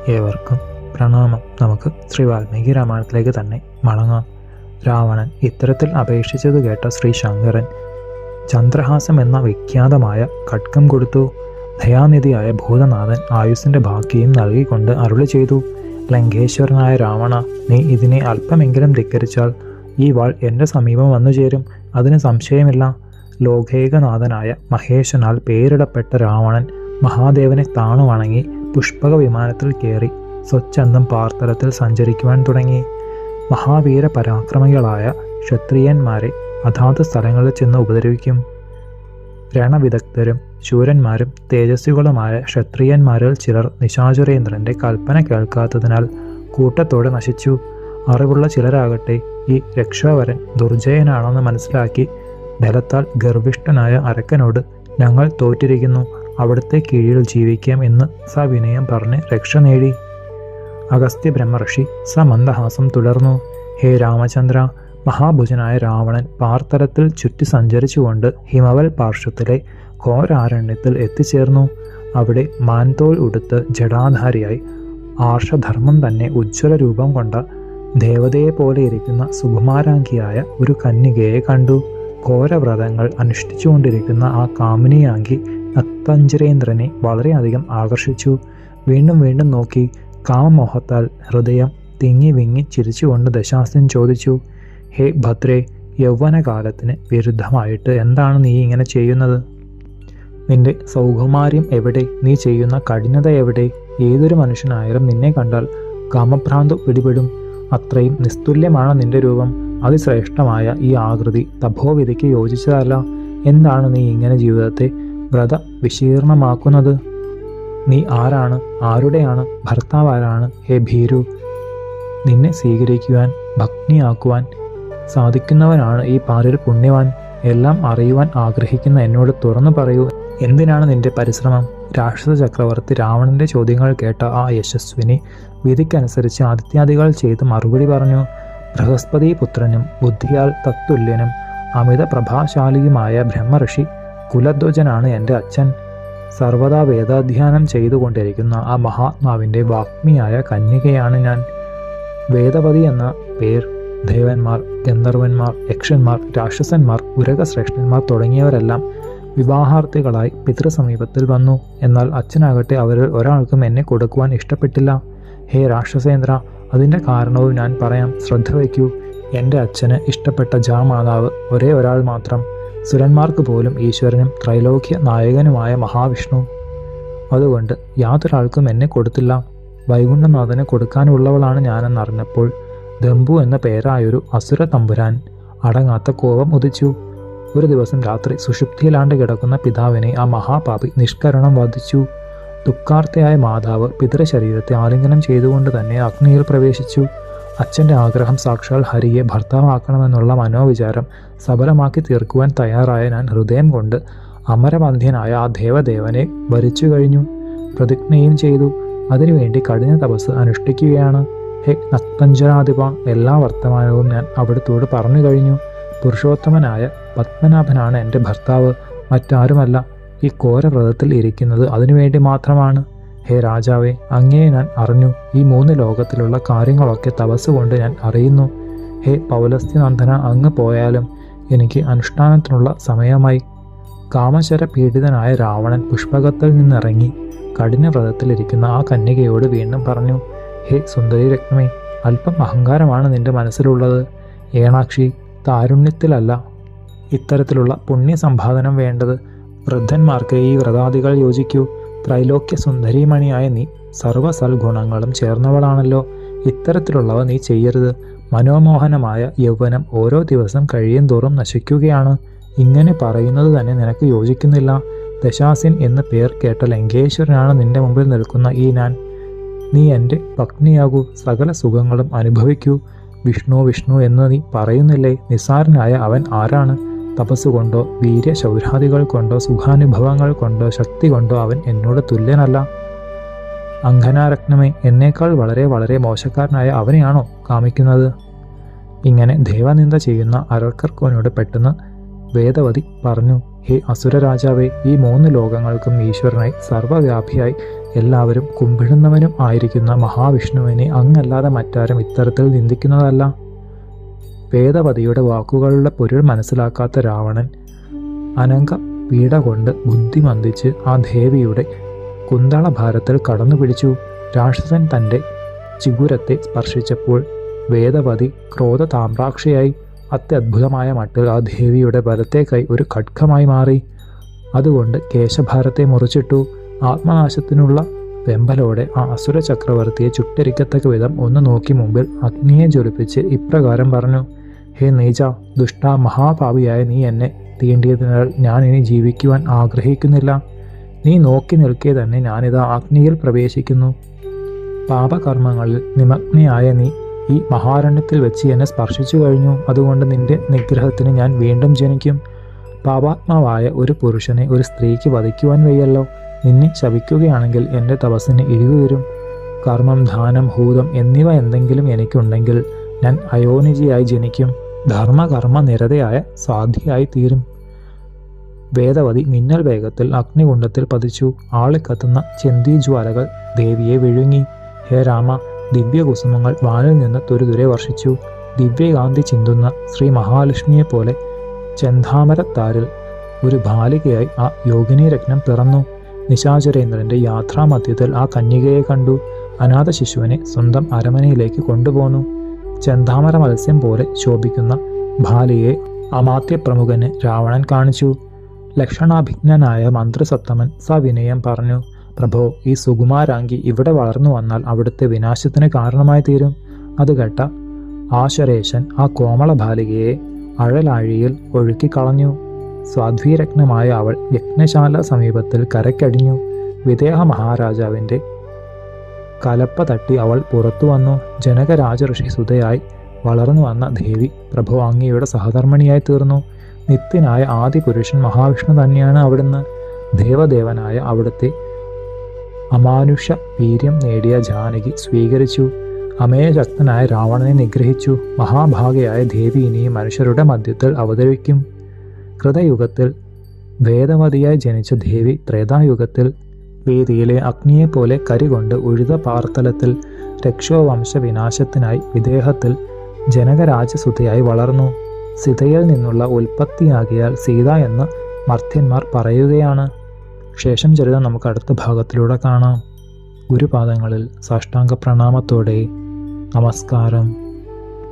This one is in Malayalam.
ഏവർക്കും പ്രണാമം. നമുക്ക് ശ്രീ വാൽമീകി രാമായണത്തിലേക്ക് തന്നെ മടങ്ങാം. രാവണൻ ഇത്തരത്തിൽ അപേക്ഷിച്ചത് കേട്ട ശ്രീ ശങ്കരൻ ചന്ദ്രഹാസം എന്ന വിഖ്യാതമായ ഖഡ്ഗം കൊടുത്തു. ദയാനിധിയായ ഭൂതനാഥൻ ആയുസ്സിൻ്റെ ബാക്കിയും നൽകിക്കൊണ്ട് അരുളി ചെയ്തു: ലങ്കേശ്വരനായ രാവണ, നീ ഇതിനെ അല്പമെങ്കിലും ധിക്കരിച്ചാൽ ഈ വാൾ എൻ്റെ സമീപം വന്നു ചേരും. അതിന് സംശയമില്ല. ലോകൈകനാഥനായ മഹേശനാൽ പേരിടപ്പെട്ട രാവണൻ മഹാദേവനെ താണു വണങ്ങി പുഷ്പക വിമാനത്തിൽ കയറി സ്വച്ഛന്തം പാർത്തലത്തിൽ സഞ്ചരിക്കുവാൻ തുടങ്ങി. മഹാവീര പരാക്രമികളായ ക്ഷത്രിയന്മാരെ അതാത് സ്ഥലങ്ങളിൽ ചെന്ന് ഉപദ്രവിക്കും. രണവിദഗ്ധരും ശൂരന്മാരും തേജസ്വികളുമായ ക്ഷത്രിയന്മാരിൽ ചിലർ നിശാചരേന്ദ്രൻ്റെ കൽപ്പന കേൾക്കാത്തതിനാൽ കൂട്ടത്തോടെ നശിച്ചു. അറിവുള്ള ചിലരാകട്ടെ ഈ രക്ഷാവരൻ ദുർജയനാണെന്ന് മനസ്സിലാക്കി ബലത്താൽ ഗർഭിഷ്ഠനായ അരക്കനോട് ഞങ്ങൾ തോറ്റിരിക്കുന്നു, അവിടുത്തെ കീഴിൽ ജീവിക്കാം എന്ന് സവിനയം പറഞ്ഞ് രക്ഷ നേടി. അഗസ്ത്യ ബ്രഹ്മർഷി സമന്ദഹാസം തുടർന്നു: ഹേ രാമചന്ദ്ര, മഹാഭുജനായ രാവണൻ പാർത്തലത്തിൽ ചുറ്റി സഞ്ചരിച്ചുകൊണ്ട് ഹിമവൽ പാർശ്വത്തിലെ ഘോരാരണ്യത്തിൽ എത്തിച്ചേർന്നു. അവിടെ മാൻതോൽ ഉടുത്ത് ജടാധാരിയായി ആർഷധർമ്മം തന്നെ ഉജ്ജ്വല രൂപം കൊണ്ട ദേവതയെ പോലെ ഇരിക്കുന്ന സുകുമാരാംഗിയായ ഒരു കന്യകയെ കണ്ടു. ഘോരവ്രതങ്ങൾ അനുഷ്ഠിച്ചുകൊണ്ടിരിക്കുന്ന ആ കാമിനിയാങ്കി നക്തഞ്ചരേന്ദ്രനെ വളരെയധികം ആകർഷിച്ചു. വീണ്ടും വീണ്ടും നോക്കി കാമമോഹത്താൽ ഹൃദയം തിങ്ങി വിങ്ങി ചിരിച്ചുകൊണ്ട് ദശാസ്യൻ ചോദിച്ചു: ഹേ ഭദ്രേ, യൗവനകാലത്തിന് വിരുദ്ധമായിട്ട് എന്താണ് നീ ഇങ്ങനെ ചെയ്യുന്നത്? നിന്റെ സൗകുമാര്യം എവിടെ? നീ ചെയ്യുന്ന കഠിനത എവിടെ? ഏതൊരു മനുഷ്യനായാലും നിന്നെ കണ്ടാൽ കാമഭ്രാന്തു പിടിപെടും. അത്രയും നിസ്തുല്യമാണ് നിന്റെ രൂപം. അതിശ്രേഷ്ഠമായ ഈ ആകൃതി തപോവിധിക്ക് യോജിച്ചതല്ല. എന്താണ് നീ ഇങ്ങനെ ജീവിതത്തെ വ്രത വിശീർണമാക്കുന്നത്? നീ ആരാണ്? ആരുടെയാണ് ഭർത്താവ്? ആരാണ്? ഹേ ഭീരു, നിന്നെ സ്വീകരിക്കുവാൻ ഭഗ്നിയാക്കുവാൻ സാധിക്കുന്നവനാണ് ഈ പാരിൽ പുണ്യവാൻ. എല്ലാം അറിയുവാൻ ആഗ്രഹിക്കുന്ന എന്നോട് തുറന്നു പറയൂ, എന്തിനാണ് നിന്റെ പരിശ്രമം? രാക്ഷസ ചക്രവർത്തി രാവണന്റെ ചോദ്യങ്ങൾ കേട്ട ആ യശസ്വിനി വിധിക്കനുസരിച്ച് ആദിത്യാദികൾ ചെയ്ത് മറുപടി പറഞ്ഞു: ബൃഹസ്പതി പുത്രനും ബുദ്ധിയാൽ തത്തുല്യനും അമിത പ്രഭാശാലിയുമായ ബ്രഹ്മർഷി കുലധ്വജനാണ് എൻ്റെ അച്ഛൻ. സർവദാ വേദാധ്യാനം ചെയ്തുകൊണ്ടിരിക്കുന്ന ആ മഹാത്മാവിൻ്റെ വാഗ്മിയായ കന്യകയാണ് ഞാൻ. വേദവതി എന്ന പേർ ദേവന്മാർ, ഗന്ധർവന്മാർ, യക്ഷന്മാർ, രാക്ഷസന്മാർ, ഉരകശ്രേഷ്ഠന്മാർ തുടങ്ങിയവരെല്ലാം വിവാഹാർത്ഥികളായി പിതൃസമീപത്തിൽ വന്നു. എന്നാൽ അച്ഛനാകട്ടെ അവരിൽ ഒരാൾക്കും എന്നെ കൊടുക്കുവാൻ ഇഷ്ടപ്പെട്ടില്ല. ഹേ രാക്ഷസേന്ദ്ര, അതിൻ്റെ കാരണവും ഞാൻ പറയാം, ശ്രദ്ധ വയ്ക്കൂ. എൻ്റെ അച്ഛന് ഇഷ്ടപ്പെട്ട ജാമാതാവ് ഒരേ ഒരാൾ മാത്രം, സുരന്മാർക്ക് പോലും ഈശ്വരനും ത്രൈലോക്യ നായകനുമായ മഹാവിഷ്ണു. അതുകൊണ്ട് യാതൊരാൾക്കും എന്നെ കൊടുത്തില്ല. വൈകുണ്ഠനാഥന് കൊടുക്കാനുള്ളവളാണ് ഞാനെന്നറിഞ്ഞപ്പോൾ ദമ്പു എന്ന പേരായൊരു അസുര തമ്പുരാൻ അടങ്ങാത്ത കോപം ഉദിച്ചു. ഒരു ദിവസം രാത്രി സുഷുപ്തിയിലാണ്ട് കിടക്കുന്ന പിതാവിനെ ആ മഹാപാപി നിഷ്കരണം വധിച്ചു. ദുഃഖാർത്തയായ മാതാവ് പിതൃശരീരത്തെ ആലിംഗനം ചെയ്തുകൊണ്ട് തന്നെ അഗ്നിയിൽ പ്രവേശിച്ചു. അച്ഛൻ്റെ ആഗ്രഹം സാക്ഷാൽ ഹരിയെ ഭർത്താവാക്കണമെന്നുള്ള മനോവിചാരം സഫലമാക്കി തീർക്കുവാൻ തയ്യാറായ ഞാൻ ഹൃദയം കൊണ്ട് അമരബന്ധ്യനായ ആ ദേവദേവനെ വരിച്ചു കഴിഞ്ഞു. പ്രതിജ്ഞയും ചെയ്തു. അതിനുവേണ്ടി കഠിന തപസ് അനുഷ്ഠിക്കുകയാണ്. ഹേ നക്തഞ്ചരാധിപ, എല്ലാ വർത്തമാനവും ഞാൻ അവിടുത്തോട് പറഞ്ഞു കഴിഞ്ഞു. പുരുഷോത്തമനായ പത്മനാഭനാണ് എൻ്റെ ഭർത്താവ്, മറ്റാരുമല്ല. ഈ ഘോരവ്രതത്തിൽ ഇരിക്കുന്നത് അതിനുവേണ്ടി മാത്രമാണ്. ഹേ രാജാവേ, അങ്ങയെ ഞാൻ അറിഞ്ഞു. ഈ 3 ലോകത്തിലുള്ള കാര്യങ്ങളൊക്കെ തപസ്സുകൊണ്ട് ഞാൻ അറിയുന്നു. ഹേ പൗലസ്ത്യനന്ദന, അങ്ങ് പോയാലും എനിക്ക് അനുഷ്ഠാനത്തിനുള്ള സമയമായി. കാമശര പീഡിതനായ രാവണൻ പുഷ്പകത്തിൽ നിന്നിറങ്ങി കഠിനവ്രതത്തിലിരിക്കുന്ന ആ കന്യകയോട് വീണ്ടും പറഞ്ഞു: ഹേ സുന്ദരി രത്നമേ, അല്പം അഹങ്കാരമാണ് നിന്റെ മനസ്സിലുള്ളത്. ഏണാക്ഷി, താരുണ്യത്തിലല്ല ഇത്തരത്തിലുള്ള പുണ്യസമ്പാദനം വേണ്ടത്. വൃദ്ധന്മാർക്ക് ഈ വ്രതാദികൾ യോജിക്കൂ. ത്രൈലോക്യ സുന്ദരീമണിയായ നീ സർവ്വസൽഗുണങ്ങളും ചേർന്നവളാണല്ലോ. ഇത്തരത്തിലുള്ളവ നീ ചെയ്യരുത്. മനോമോഹനമായ യൗവനം ഓരോ ദിവസം കഴിയും തോറും നശിക്കുകയാണ്. ഇങ്ങനെ പറയുന്നത് തന്നെ നിനക്ക് യോജിക്കുന്നില്ല. ദശാസ്യൻ എന്ന് പേർ കേട്ട ലങ്കേശ്വരനാണ് നിന്റെ മുമ്പിൽ നിൽക്കുന്ന ഈ ഞാൻ. നീ എൻ്റെ പത്നിയാകൂ, സകല സുഖങ്ങളും അനുഭവിക്കൂ. വിഷ്ണു വിഷ്ണു എന്ന് നീ പറയുന്നില്ലേ? നിസ്സാരനായ അവൻ ആരാണ്? തപസ്സുകൊണ്ടോ വീര്യശൗരാദികൾ കൊണ്ടോ സുഖാനുഭവങ്ങൾ കൊണ്ടോ ശക്തി കൊണ്ടോ അവൻ എന്നോട് തുല്യനല്ല. അംഗനാരത്നമേ, എന്നേക്കാൾ വളരെ വളരെ മോശക്കാരനായ അവനെയാണോ കാമിക്കുന്നത്? ഇങ്ങനെ ദേവനിന്ദ ചെയ്യുന്ന അരക്കർക്കോനോട് പെട്ടെന്ന് വേദവതി പറഞ്ഞു: ഹേ അസുര രാജാവേ, ഈ 3 ലോകങ്ങൾക്കും ഈശ്വരനായി സർവ്വവ്യാപിയായി എല്ലാവരും കുമ്പിടുന്നവനും ആയിരിക്കുന്ന മഹാവിഷ്ണുവിനെ അങ്ങല്ലാതെ മറ്റാരും ഇത്തരത്തിൽ നിന്ദിക്കുന്നതല്ല. വേദവതിയുടെ വാക്കുകളുടെ പൊരുൾ മനസ്സിലാക്കാത്ത രാവണൻ അനങ്ക പീഡ കൊണ്ട് ബുദ്ധി മന്ദിച്ച് ആ ദേവിയുടെ കുന്തളഭാരത്തിൽ കടന്നു പിടിച്ചു. രാക്ഷസൻ തൻ്റെ ചിഗുരത്തെ സ്പർശിച്ചപ്പോൾ വേദവതി ക്രോധതാമ്രാക്ഷിയായി. അത്യദ്ഭുതമായ മട്ടിൽ ആ ദേവിയുടെ വലത്തെ കൈ ഒരു ഖഡ്ഗമായി മാറി. അതുകൊണ്ട് കേശഭാരത്തെ മുറിച്ചിട്ടു. ആത്മനാശത്തിനുള്ള വെമ്പലോടെ ആ അസുര ചക്രവർത്തിയെ ചുട്ടരിക്കത്തക്ക വിധം ഒന്ന് നോക്കി മുമ്പിൽ അഗ്നിയെ ജ്വലിപ്പിച്ച് ഇപ്രകാരം പറഞ്ഞു: ഹേ നീച, ദുഷ്ട, മഹാപാപിയായ നീ എന്നെ തീണ്ടിയതിനാൽ ഞാൻ ഇനി ജീവിക്കുവാൻ ആഗ്രഹിക്കുന്നില്ല. നീ നോക്കി നിൽക്കെ തന്നെ ഞാനിതാ അഗ്നിയിൽ പ്രവേശിക്കുന്നു. പാപകർമ്മങ്ങളിൽ നിമഗ്നയായ നീ ഈ മഹാരണ്യത്തിൽ വെച്ച് എന്നെ സ്പർശിച്ചു കഴിഞ്ഞു. അതുകൊണ്ട് നിന്റെ നിഗ്രഹത്തിന് ഞാൻ വീണ്ടും ജനിക്കും. പാപാത്മാവായ ഒരു പുരുഷനെ ഒരു സ്ത്രീക്ക് വധിക്കുവാൻ വയ്യല്ലോ. നിന്നെ ശപിക്കുകയാണെങ്കിൽ എൻ്റെ തപസ്സിന് ഇടിവ് വരും. കർമ്മം, ദാനം, ഹൂതം എന്നിവ എന്തെങ്കിലും എനിക്കുണ്ടെങ്കിൽ ഞാൻ അയോനിജിയായി ജനിക്കും. ധർമ്മകർമ്മ നിരതയായ സാധ്യയായി തീരും. വേദവതി മിന്നൽ വേഗത്തിൽ അഗ്നികുണ്ഡത്തിൽ പതിച്ചു. ആളിക്കത്തുന്ന ചെന്തിജ്വാലകൾ ദേവിയെ വിഴുങ്ങി. ഹേ രാമ, ദിവ്യകുസുമങ്ങൾ വാനിൽ നിന്ന് തുരുതുരെ വർഷിച്ചു. ദിവ്യകാന്തി ചിന്തുന്ന ശ്രീ മഹാലക്ഷ്മിയെപ്പോലെ ചെന്താമരത്താരിൽ ഒരു ബാലികയായി ആ യോഗിനീരത്നം പിറന്നു. നിശാചരേന്ദ്രൻ്റെ യാത്രാമധ്യത്തിൽ ആ കന്യകയെ കണ്ടു. അനാഥ ശിശുവിനെ സ്വന്തം അരമനയിലേക്ക് കൊണ്ടുപോന്നു. ചെന്താമര മത്സ്യം പോലെ ശോഭിക്കുന്ന ബാലിയെ അമാത്യപ്രമുഖന് രാവണൻ കാണിച്ചു. ലക്ഷണാഭിജ്ഞനായ മന്ത്രിസത്തമൻ സവിനയം പറഞ്ഞു: പ്രഭോ, ഈ സുകുമാരാംഗി ഇവിടെ വളർന്നു വന്നാൽ അവിടുത്തെ വിനാശത്തിന് കാരണമായി തീരും. അത് കേട്ട ആശരേശൻ ആ കോമള ബാലികയെ അഴലാഴിയിൽ ഒഴുക്കിക്കളഞ്ഞു. സ്വാധ്വീരത്നമായ അവൾ യജ്ഞശാല സമീപത്തിൽ കരക്കടിഞ്ഞു. വിദേഹ മഹാരാജാവിൻ്റെ കലപ്പ തട്ടി അവൾ പുറത്തു വന്നു. ജനകരാജഋഷി സുതയായി വളർന്നു വന്ന ദേവി പ്രഭു അങ്ങയുടെ സഹധർമ്മിണിയായി തീർന്നു. നിത്യനായ ആദിപുരുഷൻ മഹാവിഷ്ണു തന്നെയാണ് അവിടുന്ന്. ദേവദേവനായ അവിടുത്തെ അമാനുഷ വീര്യം നേടിയ ജാനകി സ്വീകരിച്ചു. അമേയശക്തനായ രാവണനെ നിഗ്രഹിച്ചു. മഹാഭാഗയായ ദേവി ഇനി മനുഷ്യരുടെ മധ്യത്തിൽ അവതരിക്കും. കൃതയുഗത്തിൽ വേദവതിയായി ജനിച്ച ദേവി ത്രേതായുഗത്തിൽ വേദിയിലെ അഗ്നിയെപ്പോലെ കരികൊണ്ട് ഉഴുത പാർത്തലത്തിൽ രക്ഷോവംശ വിനാശത്തിനായി വിദേഹത്തിൽ ജനകരാജസുതയായി വളർന്നു. സീതയിൽ നിന്നുള്ള ഉൽപ്പത്തിയാകിയാൽ സീത എന്ന് മർത്യന്മാർ പറയുകയാണ്. ശേഷം ചരിതം നമുക്ക് അടുത്ത ഭാഗത്തിലൂടെ കാണാം. ഗുരുപാദങ്ങളിൽ സാഷ്ടാംഗ പ്രണാമത്തോടെ നമസ്കാരം.